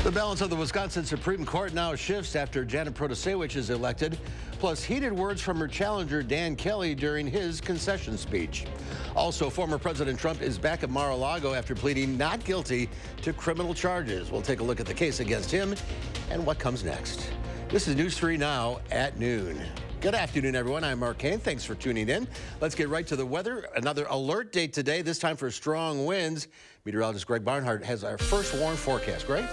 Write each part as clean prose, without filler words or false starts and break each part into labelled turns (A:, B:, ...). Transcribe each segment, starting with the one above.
A: The balance of the Wisconsin Supreme Court now shifts after Janet Protasewicz is elected, plus heated words from her challenger Dan Kelly during his concession speech. Also, former President Trump is back at Mar-a-Lago after pleading not guilty to criminal charges. We'll take a look at the case against him and what comes next. This is News 3 Now at noon. Good afternoon, everyone. I'm Mark Kane. Thanks for tuning in. Let's get right to the weather. Another alert date today, this time for strong winds. Meteorologist Greg Barnhart has our first warm forecast. Greg?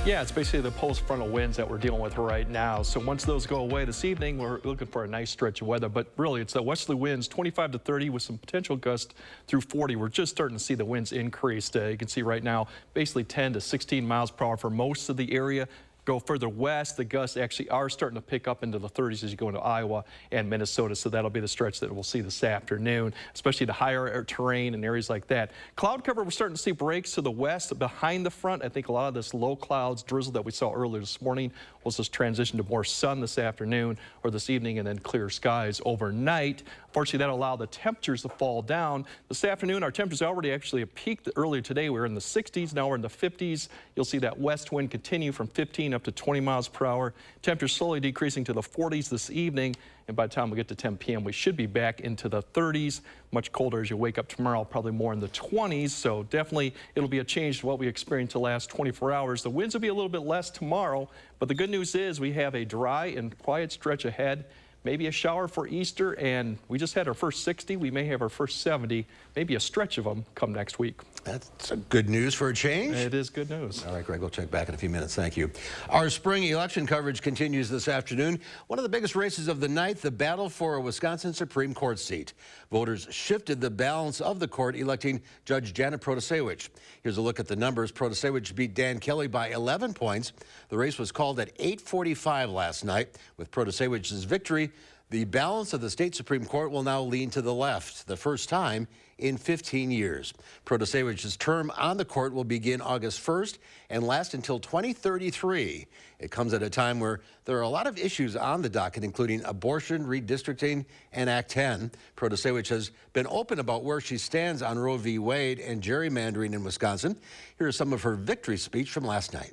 B: Yeah, it's basically the post-frontal winds that we're dealing with right now. So once those go away this evening, we're looking for a nice stretch of weather. But really, it's the westerly winds, 25 to 30 with some potential gusts through 40. We're just starting to see the winds increase. You can see right now, basically 10 to 16 miles per hour for most of the area. Go further west, the gusts actually are starting to pick up into the 30s as you go into Iowa and Minnesota, so that'll be the stretch that we'll see this afternoon, especially the higher terrain and areas like that. Cloud cover, we're starting to see breaks to the west behind the front. I think a lot of this low clouds, drizzle that we saw earlier this morning will just transition to more sun this afternoon or this evening and then clear skies overnight. Fortunately, that'll allow the temperatures to fall down. This afternoon, our temperatures already actually peaked earlier today. We were in the 60s, now we're in the 50s. You'll see that west wind continue from 15 up to 20 miles per hour. Temperatures slowly decreasing to the 40s this evening, and by the time we get to 10 p.m., we should be back into the 30s. Much colder as you wake up tomorrow, probably more in the 20s, so definitely it'll be a change to what we experienced the last 24 hours. The winds will be a little bit less tomorrow, but the good news is we have a dry and quiet stretch ahead. Maybe a shower for Easter, and we just had our first 60. We may have our first 70, maybe a stretch of them come next week.
A: That's good news for a change.
B: It is good news.
A: All right, Greg, we'll check back in a few minutes. Thank you. Our spring election coverage continues this afternoon. One of the biggest races of the night, the battle for a Wisconsin Supreme Court seat. Voters shifted the balance of the court, electing Judge Janet Protasewicz. Here's a look at the numbers. Protasewicz beat Dan Kelly by 11 points. The race was called at 8:45 last night. With Protasewicz's victory, the balance of the state Supreme Court will now lean to the left, the first time in 15 years. Protasewicz's term on the court will begin August 1st and last until 2033. It comes at a time where there are a lot of issues on the docket, including abortion, redistricting, and Act 10. Protasewicz has been open about where she stands on Roe v. Wade and gerrymandering in Wisconsin. Here is some of her victory speech from last night.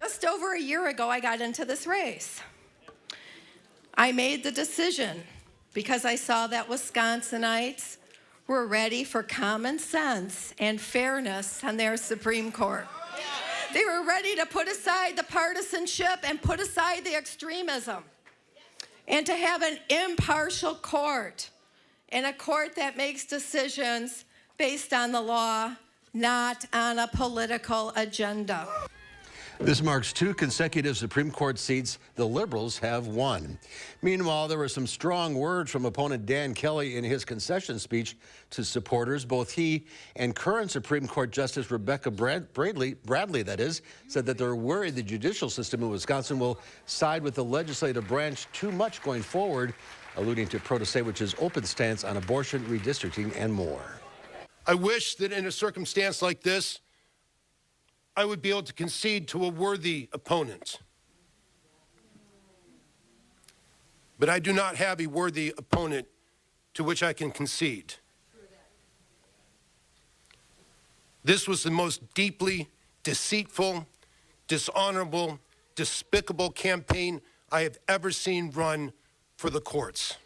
C: Just over a year ago, I got into this race. I made the decision because I saw that Wisconsinites were ready for common sense and fairness on their Supreme Court. They were ready to put aside the partisanship and put aside the extremism and to have an impartial court, and a court that makes decisions based on the law, not on a political agenda.
A: This marks 2 consecutive Supreme Court seats the liberals have won. Meanwhile, there were some strong words from opponent Dan Kelly in his concession speech to supporters. Both he and current Supreme Court Justice Rebecca Bradley, said that they're worried the judicial system in Wisconsin will side with the legislative branch too much going forward, alluding to Protasewicz's open stance on abortion, redistricting, and more.
D: I wish that in a circumstance like this, I would be able to concede to a worthy opponent. But I do not have a worthy opponent to which I can concede. This was the most deeply deceitful, dishonorable, despicable campaign I have ever seen run for the courts.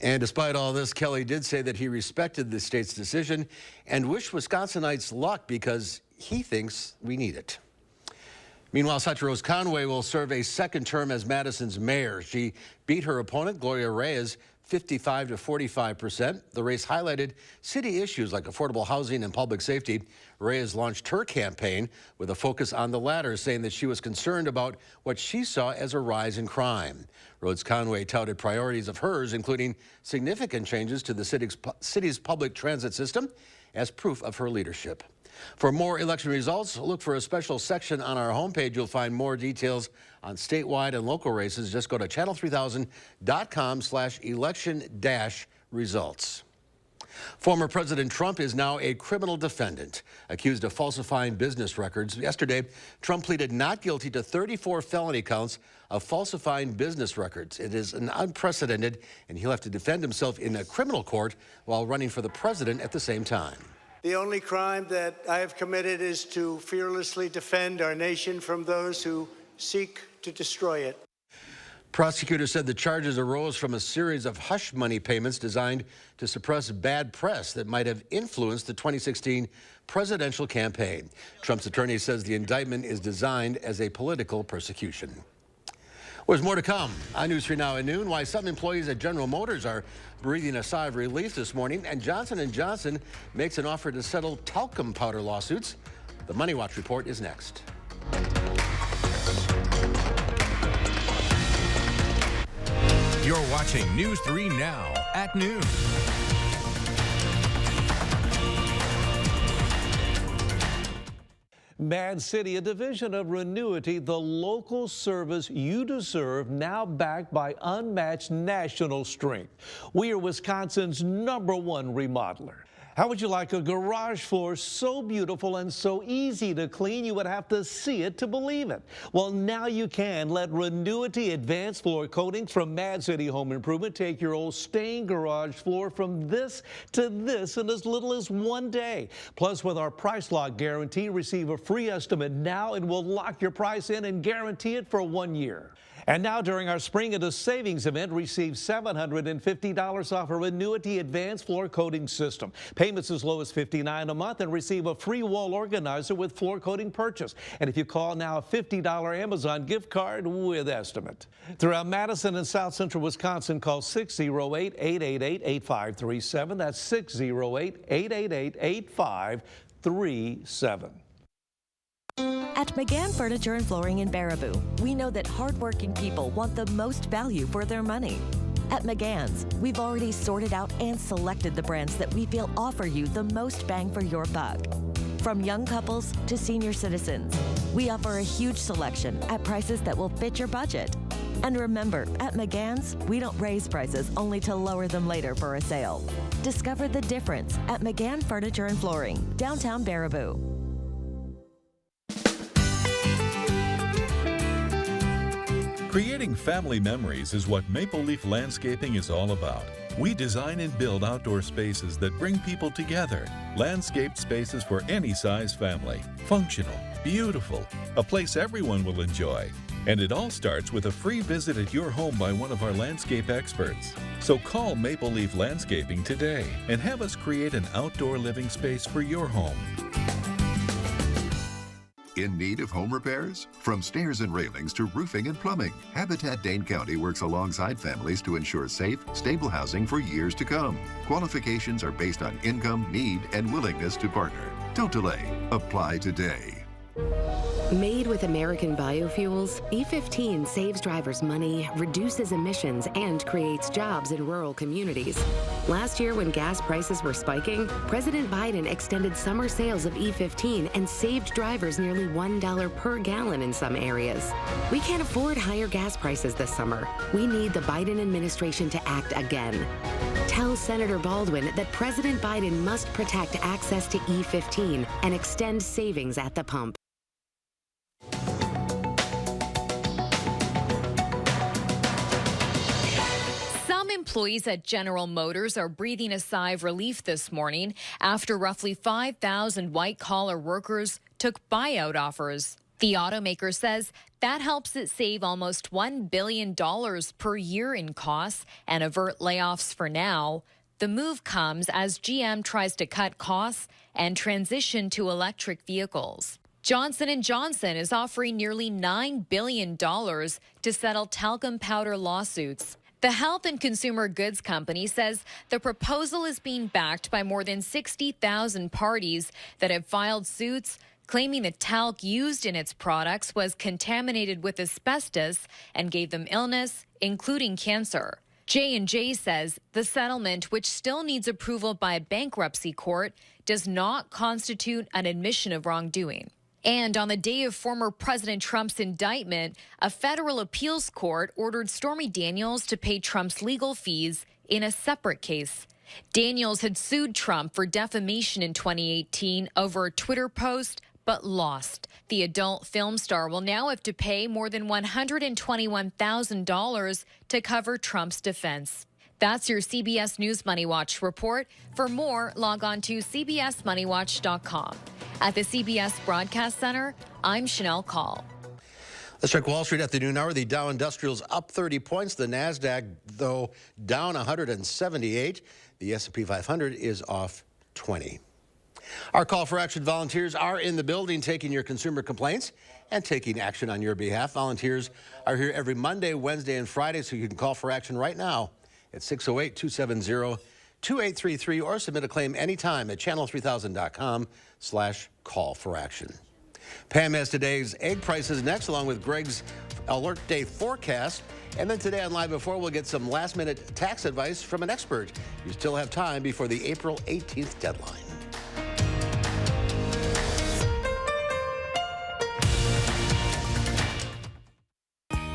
A: And despite all this, Kelly did say that he respected the state's decision and wished Wisconsinites luck because he thinks we need it. Meanwhile, Rose Conway will serve a second term as Madison's mayor. She beat her opponent, Gloria Reyes, 55 to 45%. The race highlighted city issues like affordable housing and public safety. Reyes launched her campaign with a focus on the latter, saying that she was concerned about what she saw as a rise in crime. Rhodes Conway touted priorities of hers, including significant changes to the city's public transit system, as proof of her leadership. For more election results, look for a special section on our homepage. You'll find more details on statewide and local races. Just go to channel3000.com/election-results. Former President Trump is now a criminal defendant, accused of falsifying business records. Yesterday, Trump pleaded not guilty to 34 felony counts of falsifying business records. It is unprecedented, and he'll have to defend himself in a criminal court while running for the president at the same time.
E: The only crime that I have committed is to fearlessly defend our nation from those who seek to destroy it.
A: Prosecutors said the charges arose from a series of hush money payments designed to suppress bad press that might have influenced the 2016 presidential campaign. Trump's attorney says the indictment is designed as a political persecution. Well, there's more to come on News 3 Now at noon. Why some employees at General Motors are breathing a sigh of relief this morning, and Johnson & Johnson makes an offer to settle talcum powder lawsuits. The Money Watch report is next.
F: You're watching News 3 Now at noon.
G: Mad City, a division of Renewity, the local service you deserve, now backed by unmatched national strength. We are Wisconsin's #1 remodeler. How would you like a garage floor so beautiful and so easy to clean you would have to see it to believe it? Well, now you can. Let Renewity Advanced Floor Coatings from Mad City Home Improvement take your old stained garage floor from this to this in as little as 1 day. Plus, with our price lock guarantee, receive a free estimate now and we'll lock your price in and guarantee it for 1 year. And now during our Spring Into Savings event, receive $750 off a Renewity Advanced Floor Coating System. Payments as low as $59 a month and receive a free wall organizer with floor coating purchase. And if you call now, a $50 Amazon gift card with estimate. Throughout Madison and South Central Wisconsin, call 608-888-8537. That's 608-888-8537.
H: At McGann Furniture and Flooring in Baraboo, we know that hardworking people want the most value for their money. At McGann's, we've already sorted out and selected the brands that we feel offer you the most bang for your buck. From young couples to senior citizens, we offer a huge selection at prices that will fit your budget. And remember, at McGann's, we don't raise prices only to lower them later for a sale. Discover the difference at McGann Furniture and Flooring, downtown Baraboo.
I: Creating family memories is what Maple Leaf Landscaping is all about. We design and build outdoor spaces that bring people together. Landscaped spaces for any size family. Functional, beautiful, a place everyone will enjoy. And it all starts with a free visit at your home by one of our landscape experts. So call Maple Leaf Landscaping today and have us create an outdoor living space for your home.
J: In need of home repairs? From stairs and railings to roofing and plumbing, Habitat Dane County works alongside families to ensure safe, stable housing for years to come. Qualifications are based on income, need, and willingness to partner. Don't delay. Apply today.
K: Made with American biofuels, E15 saves drivers money, reduces emissions, and creates jobs in rural communities. Last year, when gas prices were spiking, President Biden extended summer sales of E15 and saved drivers nearly $1 per gallon in some areas. We can't afford higher gas prices this summer. We need the Biden administration to act again. Tell Senator Baldwin that President Biden must protect access to E15 and extend savings at the pump.
L: Employees at General Motors are breathing a sigh of relief this morning after roughly 5,000 white-collar workers took buyout offers. The automaker says that helps it save almost $1 billion per year in costs and avert layoffs for now. The move comes as GM tries to cut costs and transition to electric vehicles. Johnson & Johnson is offering nearly $9 billion to settle talcum powder lawsuits. The Health and Consumer Goods Company says the proposal is being backed by more than 60,000 parties that have filed suits claiming the talc used in its products was contaminated with asbestos and gave them illness, including cancer. J&J says the settlement, which still needs approval by a bankruptcy court, does not constitute an admission of wrongdoing. And on the day of former President Trump's indictment, a federal appeals court ordered Stormy Daniels to pay Trump's legal fees in a separate case. Daniels had sued Trump for defamation in 2018 over a Twitter post, but lost. The adult film star will now have to pay more than $121,000 to cover Trump's defense. That's your CBS News Money Watch report. For more, log on to cbsmoneywatch.com. At the CBS Broadcast Center, I'm Chanel Call.
A: Let's check Wall Street at the noon hour. The Dow Industrial's up 30 points. The NASDAQ, though, down 178. The S&P 500 is off 20. Our Call for Action volunteers are in the building taking your consumer complaints and taking action on your behalf. Volunteers are here every Monday, Wednesday, and Friday, so you can call for action right now at 608-270-2833 or submit a claim anytime at channel3000.com/call-for-action. Pam has today's egg prices next, along with Greg's alert day forecast. And then today on Live Before, we'll get some last-minute tax advice from an expert. You still have time before the April 18th deadline.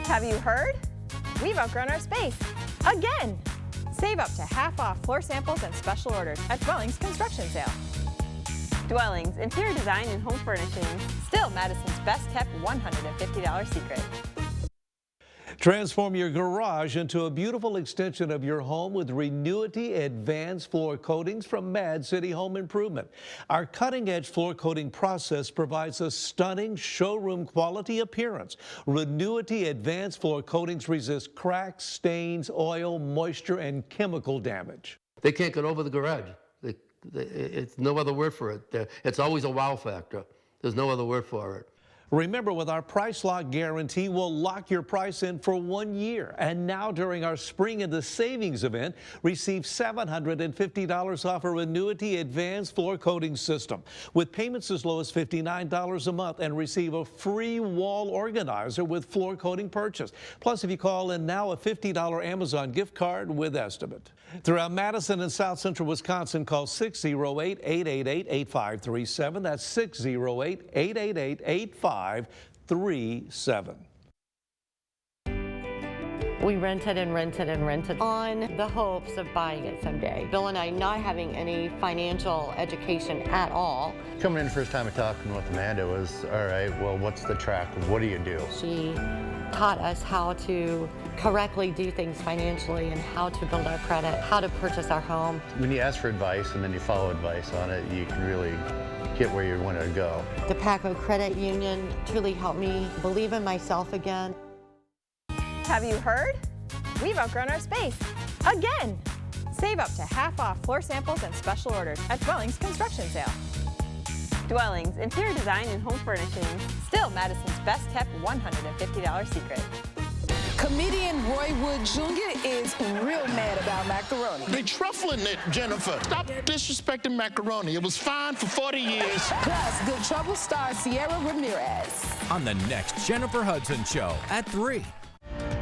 M: Have you heard? We've outgrown our space. Again! Save up to half off floor samples and special orders at Dwellings Construction Sale. Dwellings, interior design and home furnishings. Still Madison's best kept $150 secret.
G: Transform your garage into a beautiful extension of your home with Renewity Advanced Floor Coatings from Mad City Home Improvement. Our cutting-edge floor coating process provides a stunning showroom quality appearance. Renewity Advanced Floor Coatings resist cracks, stains, oil, moisture, and chemical damage.
N: They can't get over the garage. It's no other word for it. It's always a wow factor. There's no other word for it.
G: Remember, with our price lock guarantee, we'll lock your price in for 1 year. And now during our Spring in the Savings event, receive $750 off a Renewity Advanced Floor Coating System with payments as low as $59 a month, and receive a free wall organizer with floor coating purchase. Plus, if you call in now, a $50 Amazon gift card with estimate. Throughout Madison and South Central Wisconsin, call 608-888-8537. That's 608-888-8537.
O: We rented and rented and rented on the hopes of buying it someday. Bill and I not having any financial education at all.
P: Coming in the first time of talking with Amanda was, all right, well, what's the track? What do you do?
O: She taught us how to correctly do things financially and how to build our credit, how to purchase our home.
P: When you ask for advice and then you follow advice on it, you can really get where you want to go.
O: The Paco Credit Union truly helped me believe in myself again.
M: Have you heard? We've outgrown our space. Again! Save up to half off floor samples and special orders at Dwellings Construction Sale. Dwellings, interior design and home furnishings. Still Madison's best kept $150 secret.
Q: Comedian Roy Wood Jr. is real mad about macaroni.
R: They truffling it, Jennifer. Stop disrespecting macaroni. It was fine for 40 years.
Q: Plus, Good Trouble star Sierra Ramirez.
F: On the next Jennifer Hudson Show at 3.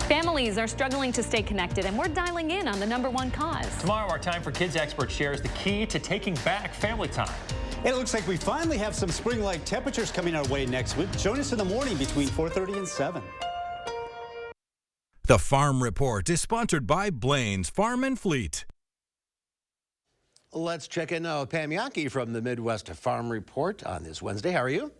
S: Families are struggling to stay connected, and we're dialing in on the #1 cause.
T: Tomorrow, our Time for Kids expert shares the key to taking back family time.
U: And it looks like we finally have some spring-like temperatures coming our way next week. Join us in the morning between 4:30 and 7.
F: The Farm Report is sponsored by Blaine's Farm and Fleet.
A: Let's check in now with Pam Yankee from the Midwest Farm Report on this Wednesday. How are you?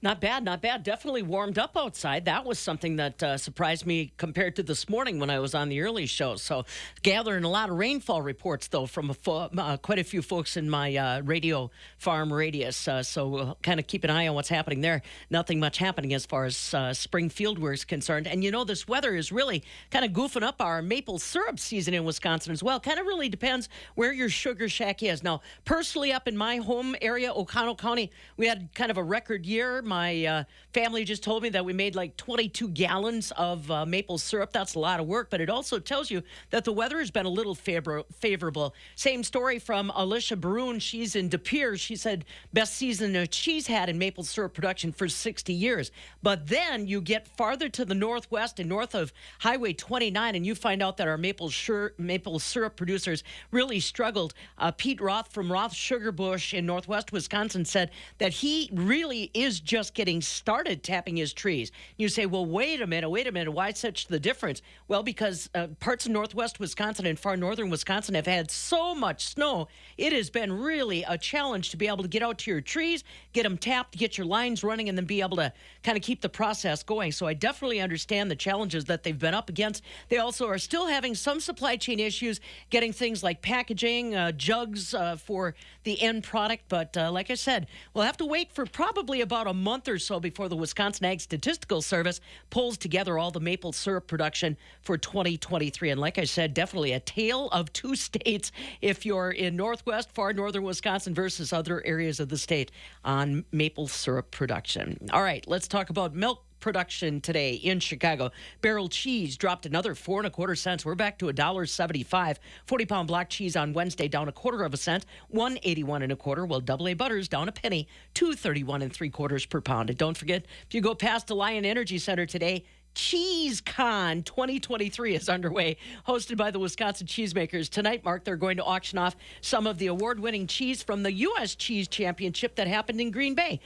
V: Not bad, not bad. Definitely warmed up outside. That was something that surprised me compared to this morning when I was on the early show. So gathering a lot of rainfall reports, though, from quite a few folks in my radio farm radius. So we'll kind of keep an eye on what's happening there. Nothing much happening as far as spring field work is concerned. And, you know, this weather is really kind of goofing up our maple syrup season in Wisconsin as well. Kind of really depends where your sugar shack is. Now, personally, up in my home area, Oconto County, we had kind of a record year. My family just told me that we made like 22 gallons of maple syrup. That's a lot of work, but it also tells you that the weather has been a little favorable. Same story from Alicia Baroon. She's in De Pere. She said best season that she's had in maple syrup production for 60 years. But then you get farther to the northwest and north of Highway 29, and you find out that our maple syrup producers really struggled. Pete Roth from Roth Sugar Bush in northwest Wisconsin said that he really is just just getting started tapping his trees. You say, well, wait a minute, why such the difference? Well, because parts of northwest Wisconsin and far northern Wisconsin have had so much snow, it has been really a challenge to be able to get out to your trees, get them tapped, get your lines running, and then be able to kind of keep the process going. So I definitely understand the challenges that they've been up against. They also are still having some supply chain issues getting things like packaging, jugs for the end product. But like I said, we'll have to wait for probably about a month or so before the Wisconsin Ag Statistical Service pulls together all the maple syrup production for 2023. And like I said, definitely a tale of two states if you're in northwest, far northern Wisconsin versus other areas of the state on maple syrup production. All right, let's talk about milk production today in Chicago. Barrel cheese dropped another 4 1/4 cents. We're back to $1.75. 40-pound block cheese on Wednesday down 1/4 cent, $1.81 1/4. While AA butters down a penny, $2.31 3/4 per pound. And don't forget, if you go past the Lion Energy Center today, CheeseCon 2023 is underway, hosted by the Wisconsin Cheesemakers. Tonight, Mark, they're going to auction off some of the award-winning cheese from the U.S. Cheese Championship that happened in Green Bay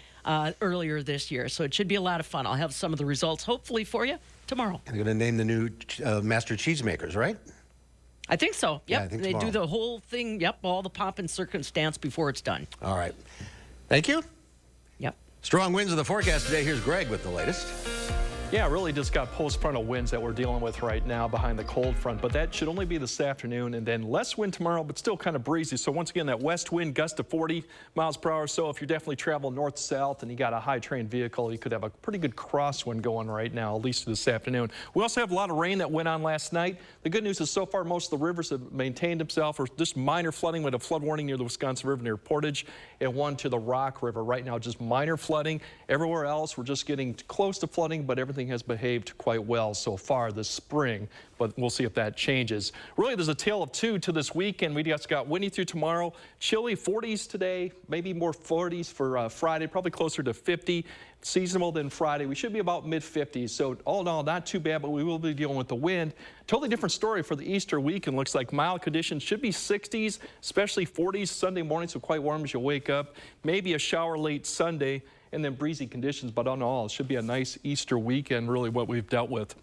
V: earlier this year. So it should be a lot of fun. I'll have some of the results, hopefully, for you tomorrow.
A: They're going to name the new Master Cheesemakers, right?
V: I think so. Yep.
A: Yeah, I think
V: they
A: tomorrow.
V: do the whole thing, all the pomp and circumstance before it's done.
A: All right. Thank you.
V: Yep.
A: Strong winds in the forecast today. Here's Greg with the latest.
B: Yeah, really just got post-frontal winds that we're dealing with right now behind the cold front, but that should only be this afternoon, and then less wind tomorrow, but still kind of breezy. So once again, that west wind gust to 40 miles per hour. So if you're definitely traveling north-south and you got a high-trained vehicle, you could have a pretty good crosswind going right now, at least this afternoon. We also have a lot of rain that went on last night. The good news is so far most of the rivers have maintained themselves, or just minor flooding with a flood warning near the Wisconsin River near Portage, and one to the Rock River. Right now, just minor flooding. Everywhere else, we're just getting close to flooding, but everything has behaved quite well so far this spring, but we'll see if that changes. Really, there's a tale of two to this weekend. We just got windy through tomorrow, chilly 40s today, maybe more 40s for Friday, probably closer to 50. Seasonable than Friday. We should be about mid-50s. So all in all, not too bad, but we will be dealing with the wind. Totally different story for the Easter weekend. Looks like mild conditions should be 60s, especially 40s Sunday morning, so quite warm as you wake up. Maybe a shower late Sunday, and then breezy conditions, but on all, it should be a nice Easter weekend, really what we've dealt with.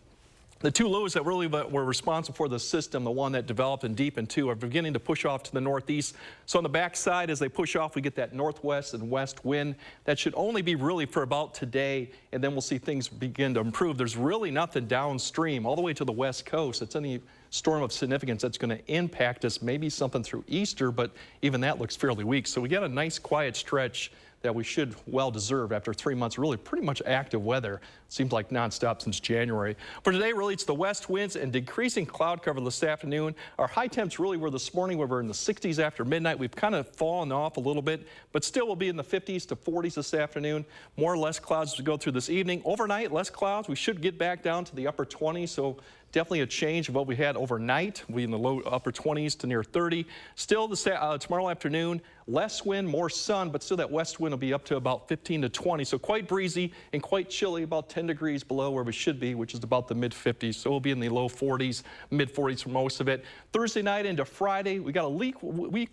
B: The two lows that really were responsible for the system, the one that developed and deepened too, are beginning to push off to the northeast. So on the backside, as they push off, we get that northwest and west wind. That should only be really for about today, and then we'll see things begin to improve. There's really nothing downstream all the way to the west coast. It's any storm of significance that's going to impact us, maybe something through Easter, but even that looks fairly weak. So we got a nice quiet stretch that we should well deserve after 3 months, really pretty much active weather. Seems like nonstop since January. For today, really, it's the west winds and decreasing cloud cover this afternoon. Our high temps really were this morning. We were in the 60s after midnight. We've kind of fallen off a little bit, but still will be in the 50s to 40s this afternoon. More or less clouds as we go through this evening. Overnight, less clouds. We should get back down to the upper 20s, so definitely a change of what we had overnight. We in the low upper 20s to near 30. Still tomorrow afternoon, less wind, more sun, but still that west wind will be up to about 15 to 20. So quite breezy and quite chilly, about 10 degrees below where we should be, which is about the mid-50s. So we'll be in the low 40s, mid-40s for most of it. Thursday night into Friday, we got a weak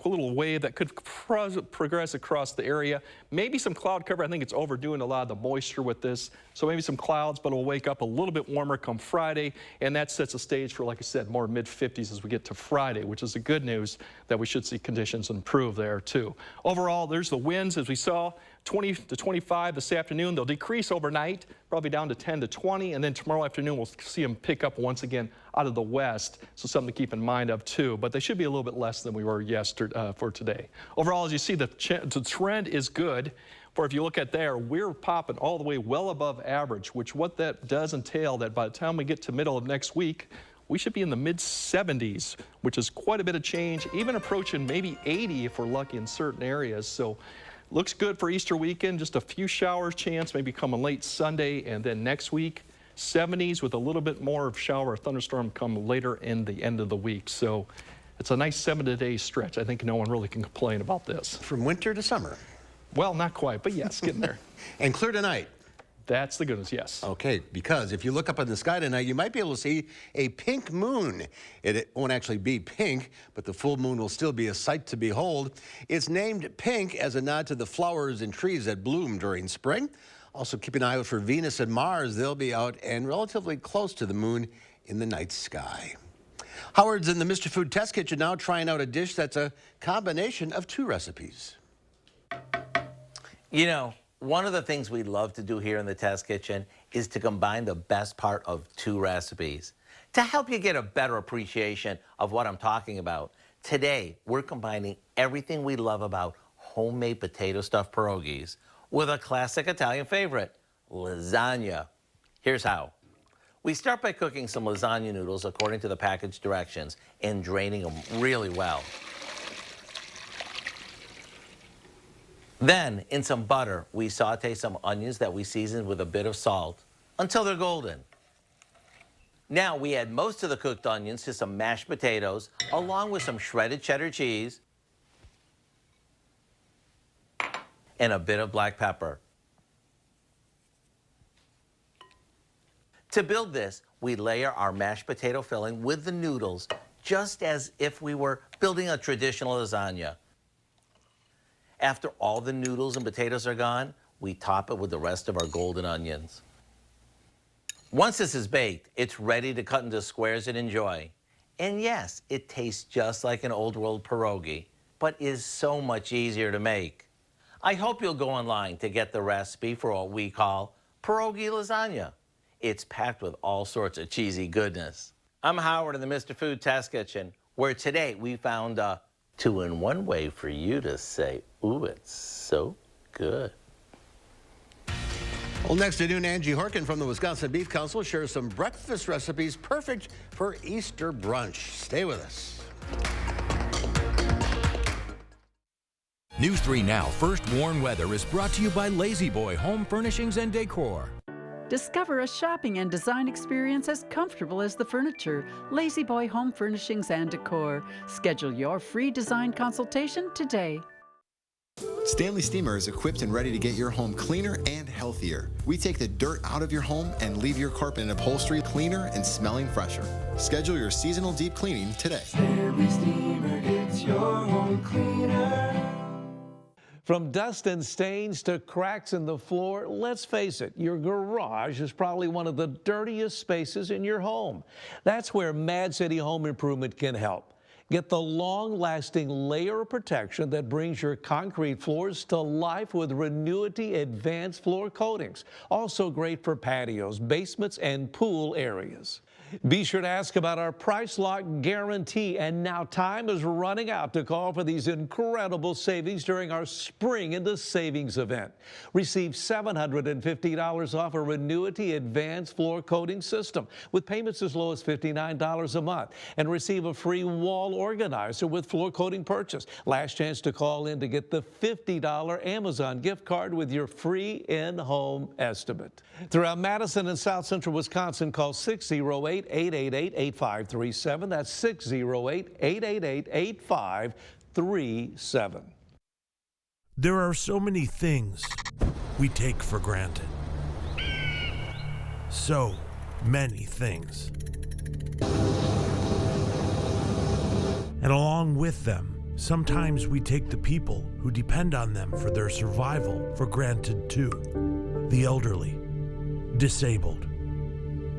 B: little wave that could progress across the area. Maybe some cloud cover. I think it's overdoing a lot of the moisture with this. So maybe some clouds, but it'll wake up a little bit warmer come Friday. And that sets a stage for, like I said, more mid-50s as we get to Friday, which is the good news that we should see conditions improve there too. Overall, there's the winds as we saw, 20 to 25 this afternoon. They'll decrease overnight, probably down to 10 to 20, and then tomorrow afternoon we'll see them pick up once again out of the west, so something to keep in mind of too. But they should be a little bit less than we were yesterday for today. Overall, as you see, the trend is good. For if you look at there, we're popping all the way well above average, which what that does entail that by the time we get to middle of next week, we should be in the mid-70s, which is quite a bit of change, even approaching maybe 80 if we're lucky in certain areas. So looks good for Easter weekend, just a few showers chance, maybe coming late Sunday, and then next week, 70s with a little bit more of shower or thunderstorm come later in the end of the week. So it's a nice 7-day stretch. I think no one really can complain about this.
A: From winter to summer.
B: Well, not quite, but yes, getting there.
A: And clear tonight.
B: That's the good news, yes.
A: Okay, because if you look up in the sky tonight, you might be able to see a pink moon. It won't actually be pink, but the full moon will still be a sight to behold. It's named pink as a nod to the flowers and trees that bloom during spring. Also, keep an eye out for Venus and Mars. They'll be out and relatively close to the moon in the night sky. Howard's in the Mr. Food Test Kitchen now trying out a dish that's a combination of 2 recipes.
C: You know, one of the things we love to do here in the Test Kitchen is to combine the best part of 2 recipes. To help you get a better appreciation of what I'm talking about, today we're combining everything we love about homemade potato stuffed pierogies with a classic Italian favorite, lasagna. Here's how. We start by cooking some lasagna noodles according to the package directions and draining them really well. Then, in some butter, we saute some onions that we seasoned with a bit of salt until they're golden. Now we add most of the cooked onions to some mashed potatoes along with some shredded cheddar cheese and a bit of black pepper. To build this, we layer our mashed potato filling with the noodles just as if we were building a traditional lasagna. After all the noodles and potatoes are gone, we top it with the rest of our golden onions. Once this is baked, it's ready to cut into squares and enjoy. And yes, it tastes just like an old world pierogi, but is so much easier to make. I hope you'll go online to get the recipe for what we call pierogi lasagna. It's packed with all sorts of cheesy goodness. I'm Howard in the Mr. Food Test Kitchen, where today we found a 2-in-1 way for you to say, ooh, it's so good.
A: Well, next at noon, Angie Horkin from the Wisconsin Beef Council shares some breakfast recipes perfect for Easter brunch. Stay with us.
F: News 3 Now First Warn Weather is brought to you by Lazy Boy Home Furnishings and Decor.
D: Discover a shopping and design experience as comfortable as the furniture. Lazy Boy Home Furnishings and Decor. Schedule your free design consultation today.
W: Stanley Steamer is equipped and ready to get your home cleaner and healthier. We take the dirt out of your home and leave your carpet and upholstery cleaner and smelling fresher. Schedule your seasonal deep cleaning today.
X: Stanley Steamer gets your home cleaner.
G: From dust and stains to cracks in the floor, let's face it, your garage is probably one of the dirtiest spaces in your home. That's where Mad City Home Improvement can help. Get the long-lasting layer of protection that brings your concrete floors to life with Renewity Advanced Floor Coatings. Also great for patios, basements, and pool areas. Be sure to ask about our price lock guarantee. And now time is running out to call for these incredible savings during our Spring into Savings event. Receive $750 off a Renewity Advanced Floor Coating System with payments as low as $59 a month. And receive a free wall organizer with floor coating purchase. Last chance to call in to get the $50 Amazon gift card with your free in-home estimate. Throughout Madison and South Central Wisconsin, call 608-888-8537. That's 608-888-8537.
Y: There are so many things we take for granted. So many things. And along with them, sometimes we take the people who depend on them for their survival for granted too. The elderly, disabled,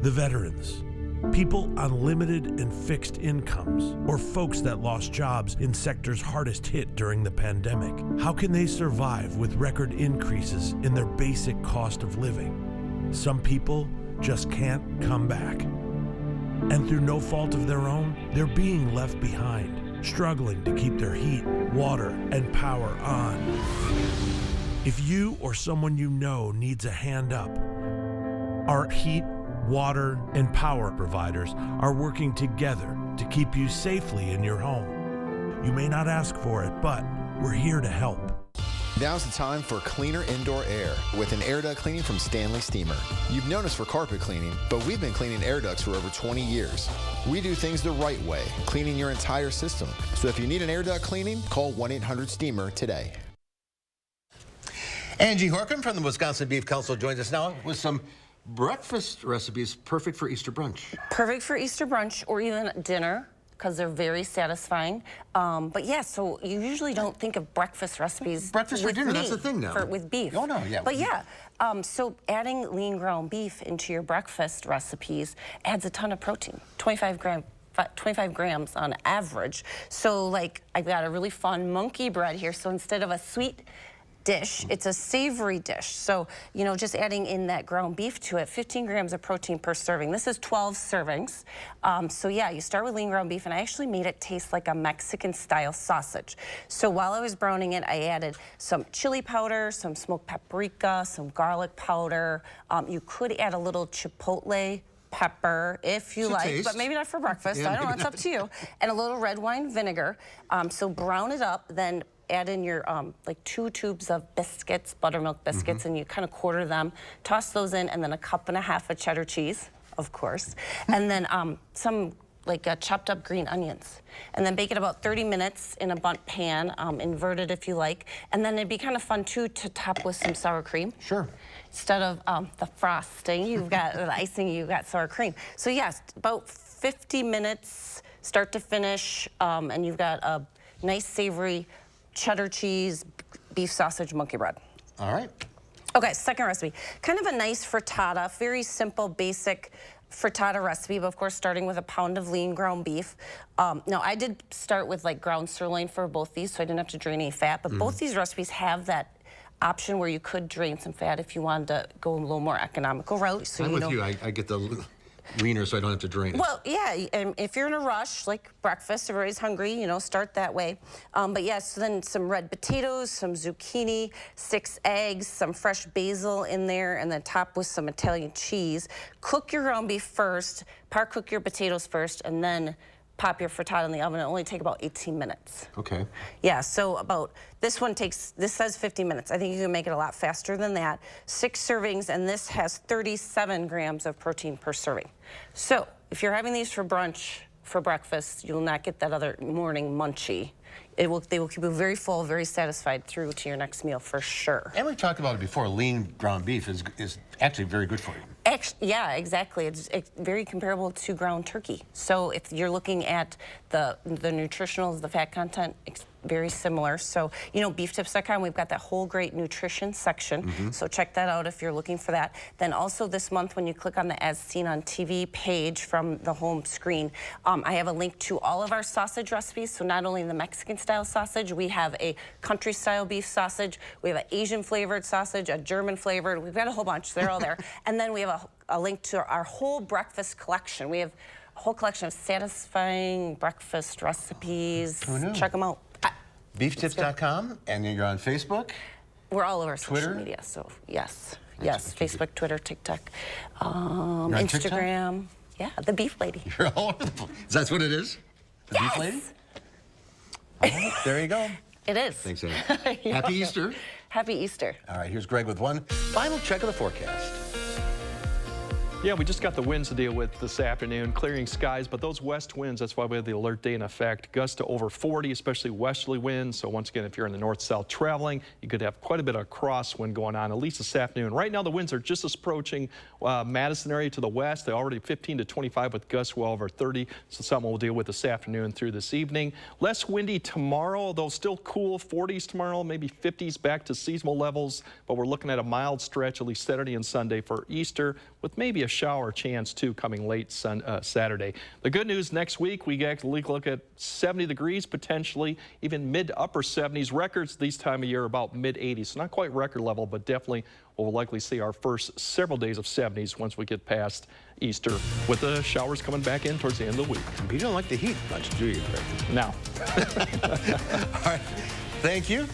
Y: the veterans, people on limited and fixed incomes, or folks that lost jobs in sectors hardest hit during the pandemic. How can they survive with record increases in their basic cost of living? Some people just can't come back. And through no fault of their own, they're being left behind, struggling to keep their heat, water, and power on. If you or someone you know needs a hand up, our heat, water, and power providers are working together to keep you safely in your home. You may not ask for it, but we're here to help.
W: Now's the time for cleaner indoor air with an air duct cleaning from Stanley Steamer. You've known us for carpet cleaning, but we've been cleaning air ducts for over 20 years. We do things the right way, cleaning your entire system. So if you need an air duct cleaning, call 1-800-STEAMER today.
A: Angie Horkin from the Wisconsin Beef Council joins us now with some breakfast recipes perfect for Easter brunch.
Z: Perfect for Easter brunch or even dinner.
O: because they're very satisfying. But yeah, so you usually don't think of breakfast recipes.
A: Breakfast for
O: with
A: dinner,
O: meat,
A: that's the thing now.
O: with beef.
A: Oh, no, yeah.
O: But yeah, so adding lean ground beef into your breakfast recipes adds a ton of protein, 25 grams on average. So like I've got a really fun monkey bread here. So instead of a sweet dish, it's a savory dish. So, you know, just adding in that ground beef to it, 15 grams of protein per serving. This is 12 servings. So yeah, you start with lean ground beef, and I actually made it taste like a Mexican style sausage. So while I was browning it, I added some chili powder, some smoked paprika, some garlic powder. You could add a little chipotle pepper if you like,
A: taste.
O: but maybe not for breakfast. I don't know, it's up to you. And a little red wine vinegar. So brown it up, then add in your like 2 tubes of biscuits, buttermilk biscuits, and you kind of quarter them. Toss those in, and then 1.5 cups of cheddar cheese, of course, and then some like chopped up green onions, and then bake it about 30 minutes in a bundt pan, invert it if you like, and then it'd be kind of fun too to top with some sour cream.
A: Sure.
O: Instead of the frosting, you've got the icing, you've got sour cream. So yes, about 50 minutes, start to finish, and you've got a nice savory cheddar cheese, beef sausage, monkey bread.
A: All right.
O: Okay, second recipe. Kind of a nice frittata, very simple, basic frittata recipe, but of course starting with a pound of lean ground beef. Now I did start with like ground sirloin for both these, so I didn't have to drain any fat, but both these recipes have that option where you could drain some fat if you wanted to go a little more economical route. So
A: I'm with you. I get the leaner so I don't have to drain it.
O: Well, yeah, and if you're in a rush, like breakfast, everybody's hungry, you know, start that way. But yeah, so then some red potatoes, some zucchini, 6 eggs, some fresh basil in there, and then top with some Italian cheese. Cook your ground beef first, cook your potatoes first, and then pop your frittata in the oven. It'll only take about 18 minutes.
A: Okay.
O: Yeah, so about, this says 50 minutes. I think you can make it a lot faster than that. 6 servings, and this has 37 grams of protein per serving. So if you're having these for brunch, for breakfast, you'll not get that other morning munchie. They will keep you very full, very satisfied through to your next meal for sure.
A: And we've talked about it before, lean ground beef is actually very good for you.
O: Yeah, exactly. It's very comparable to ground turkey. So if you're looking at the nutritionals, the fat content, it's very similar. So, you know, beeftips.com, we've got that whole great nutrition section. So check that out if you're looking for that. Then also this month, when you click on the As Seen on TV page from the home screen, I have a link to all of our sausage recipes. So not only the Mexican style sausage, we have a country style beef sausage, we have an Asian flavored sausage, a German flavored, we've got a whole bunch, they're all there. And then we have a link to our whole breakfast collection. We have a whole collection of satisfying breakfast recipes.
A: Who knew?
O: Check them out.
A: Beeftips.com, and you're on Facebook?
O: We're all over
A: Twitter?
O: social media, so yes. Yes, Facebook, Twitter, TikTok,
A: on
O: Instagram. Yeah, the Beef Lady.
A: You're all over the place. That's what it is? The Beef Lady? All right, there you go.
O: It is.
A: Thanks, Anne. Happy Easter.
O: Happy Easter.
A: All right, here's Greg with one final check of the forecast.
B: Yeah, we just got the winds to deal with this afternoon, clearing skies, but those west winds, that's why we have the alert day in effect. Gusts to over 40, especially westerly winds. So once again, if you're in the north-south traveling, you could have quite a bit of crosswind going on, at least this afternoon. Right now, the winds are just approaching Madison area to the west. They're already 15 to 25 with gusts well over 30. So something we'll deal with this afternoon through this evening. Less windy tomorrow, though still cool, 40s tomorrow, maybe 50s back to seasonal levels. But we're looking at a mild stretch, at least Saturday and Sunday for Easter, with maybe a shower chance too coming late Saturday. The good news, next week we actually look at 70 degrees potentially, even mid to upper 70s. Records these time of year about mid 80s, so not quite record level, but definitely we'll likely see our first several days of 70s once we get past Easter, with the showers coming back in towards the end of the week.
A: You don't like the heat much, do you, Greg?
B: No.
A: All right, thank you.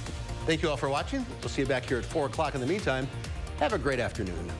A: Thank you all for watching. We'll see you back here at 4 o'clock. In the meantime, have a great afternoon.